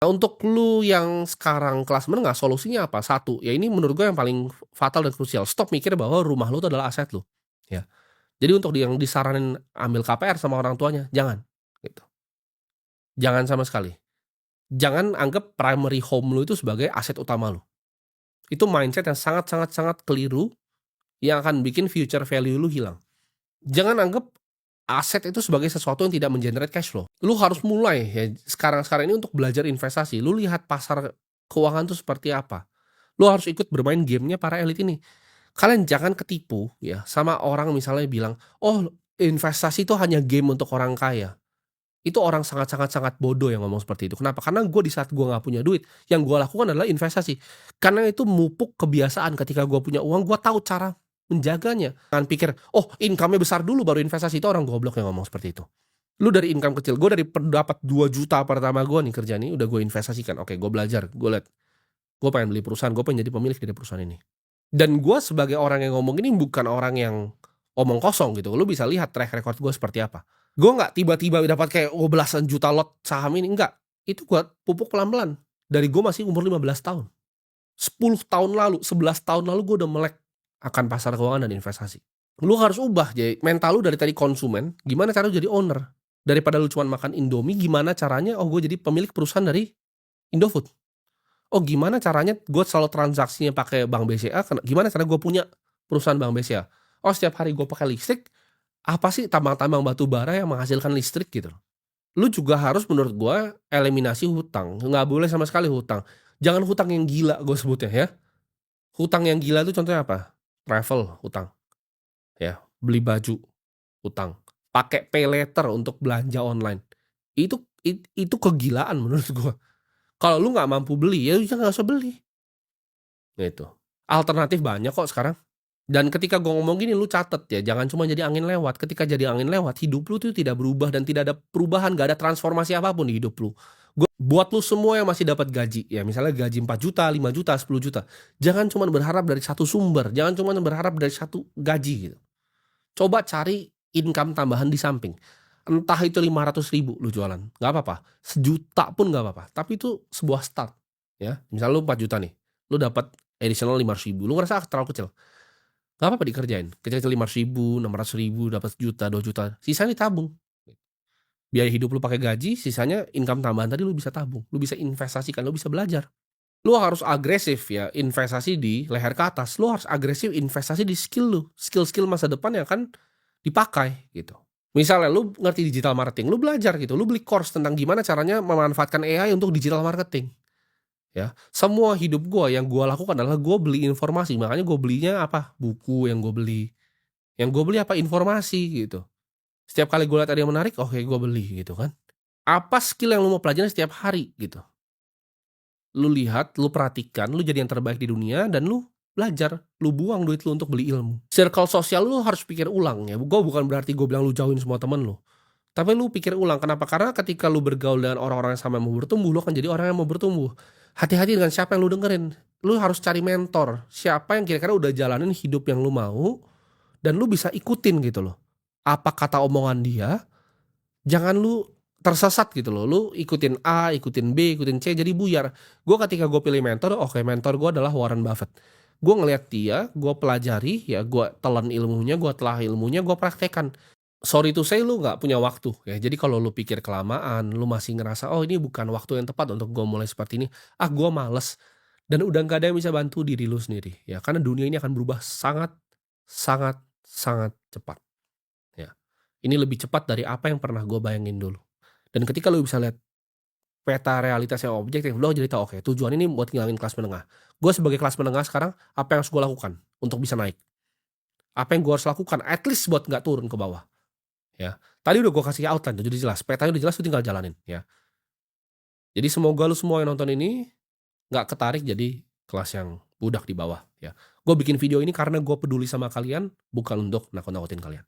Nah, untuk lu yang sekarang kelas menengah, solusinya apa? Satu, ya ini menurut gue yang paling fatal dan krusial, stop mikir bahwa rumah lu itu adalah aset lu, ya. Jadi untuk yang disaranin ambil KPR sama orang tuanya, jangan, gitu. Jangan sama sekali. Jangan anggap primary home lu itu sebagai aset utama lu. Itu mindset yang sangat sangat sangat keliru, yang akan bikin future value lu hilang. Jangan anggap aset itu sebagai sesuatu yang tidak men-generate cash flow. Lu harus mulai ya sekarang-sekarang ini untuk belajar investasi. Lu lihat pasar keuangan tuh seperti apa. Lu harus ikut bermain game-nya para elit ini. Kalian jangan ketipu ya sama orang misalnya bilang, "Oh, investasi itu hanya game untuk orang kaya." Itu orang sangat sangat sangat bodoh yang ngomong seperti itu. Kenapa? Karena gue di saat gue nggak punya duit, yang gue lakukan adalah investasi. Karena itu mupuk kebiasaan ketika gue punya uang, gue tahu cara menjaganya. Jangan pikir, "Oh, income-nya besar dulu baru investasi." Itu orang goblok yang ngomong seperti itu. Lu dari income kecil, gue dari dapat 2 juta pertama gue nih kerja nih, udah gue investasikan. Oke, gue belajar, gue lihat, gue pengen beli perusahaan, gue pengen jadi pemilik dari perusahaan ini. Dan gue sebagai orang yang ngomong ini bukan orang yang omong kosong gitu, lu bisa lihat track record gue seperti apa. Gue nggak tiba-tiba dapat kayak, oh belasan juta lot saham ini, enggak. Itu gue pupuk pelan-pelan, dari gue masih umur 15 tahun. 10 tahun lalu, 11 tahun lalu gue udah melek akan pasar keuangan dan investasi. Lu harus ubah jadi mental lu dari tadi konsumen, gimana cara lu jadi owner. Daripada lu cuman makan Indomie, gimana caranya, oh gue jadi pemilik perusahaan dari Indofood. Oh gimana caranya gue selalu transaksinya pakai bank BCA, gimana cara gue punya perusahaan bank BCA. Oh setiap hari gue pakai listrik, apa sih tambang-tambang batu bara yang menghasilkan listrik gitu. Lu juga harus menurut gue eliminasi hutang, nggak boleh sama sekali hutang. Jangan hutang yang gila gue sebutnya ya. Hutang yang gila itu contohnya apa? Travel, hutang. Ya, beli baju, hutang. Pakai pay later untuk belanja online. Itu kegilaan menurut gue. Kalau lu nggak mampu beli, ya udah nggak usah beli. Gitu. Alternatif banyak kok sekarang. Dan ketika gue ngomong gini lu catet ya, jangan cuma jadi angin lewat. Ketika jadi angin lewat, hidup lu tuh tidak berubah dan tidak ada perubahan, gak ada transformasi apapun di hidup lu. Buat lu semua yang masih dapat gaji, ya misalnya gaji 4 juta, 5 juta, 10 juta. Jangan cuma berharap dari satu sumber, jangan cuma berharap dari satu gaji gitu. Coba cari income tambahan di samping. Entah itu 500.000 lu jualan, nggak apa-apa. 1 juta pun nggak apa-apa. Tapi itu sebuah start, ya. Misal lu 4 juta nih, lu dapat additional 500.000, lu ngerasa terlalu kecil. Nggak apa-apa dikerjain. Kecil-kecil 500.000, 600.000, dapat 1 juta, 2 juta, sisanya ditabung. Biaya hidup lu pakai gaji, sisanya income tambahan tadi lu bisa tabung, lu bisa investasikan, lu bisa belajar. Lu harus agresif ya, investasi di leher ke atas. Lu harus agresif investasi di skill lu, skill-skill masa depan yang akan dipakai gitu. Misalnya lu ngerti digital marketing, lu belajar gitu, lu beli course tentang gimana caranya memanfaatkan AI untuk digital marketing. Ya, semua hidup gua yang gua lakukan adalah gua beli informasi, makanya gua belinya apa? Buku yang gua beli. Yang gua beli apa? Informasi gitu. Setiap kali gua lihat ada yang menarik, oke gua beli gitu kan. Apa skill yang lu mau pelajarin setiap hari gitu. Lu lihat, lu perhatikan, lu jadi yang terbaik di dunia dan lu belajar, lu buang duit lu untuk beli ilmu. Circle sosial lu harus pikir ulang ya, gua bukan berarti gua bilang lu jauhin semua temen lu. Tapi lu pikir ulang, kenapa? Karena ketika lu bergaul dengan orang-orang yang sama yang mau bertumbuh, lu akan jadi orang yang mau bertumbuh. Hati-hati dengan siapa yang lu dengerin. Lu harus cari mentor, siapa yang kira-kira udah jalanin hidup yang lu mau, dan lu bisa ikutin gitu loh. Apa kata omongan dia, jangan lu tersesat gitu loh, lu ikutin A, ikutin B, ikutin C, jadi buyar. Ketika gue pilih mentor, oke mentor gue adalah Warren Buffett. Gue ngeliat dia, gue pelajari, ya gue telan ilmunya, gue telah ilmunya, gue praktekkan. Sorry to say lu nggak punya waktu ya, jadi kalau lu pikir kelamaan, lu masih ngerasa, "Oh ini bukan waktu yang tepat untuk gue mulai seperti ini, ah gue males." Dan udah nggak ada yang bisa bantu diri lu sendiri ya, karena dunia ini akan berubah sangat, sangat, sangat cepat ya. Ini lebih cepat dari apa yang pernah gue bayangin dulu. Dan ketika lu bisa lihat peta realitas yang objektif, lu jadi tahu, oke tujuan ini buat ngilangin kelas menengah. Gue sebagai kelas menengah sekarang, apa yang harus gue lakukan untuk bisa naik? Apa yang gue harus lakukan at least buat nggak turun ke bawah, ya. Tadi udah gue kasih outline, udah jelas, petanya udah jelas, lu tinggal jalanin, ya. Jadi semoga lu semua yang nonton ini nggak ketarik jadi kelas yang budak di bawah, ya. Gue bikin video ini karena gue peduli sama kalian, bukan untuk nakut-nakutin kalian.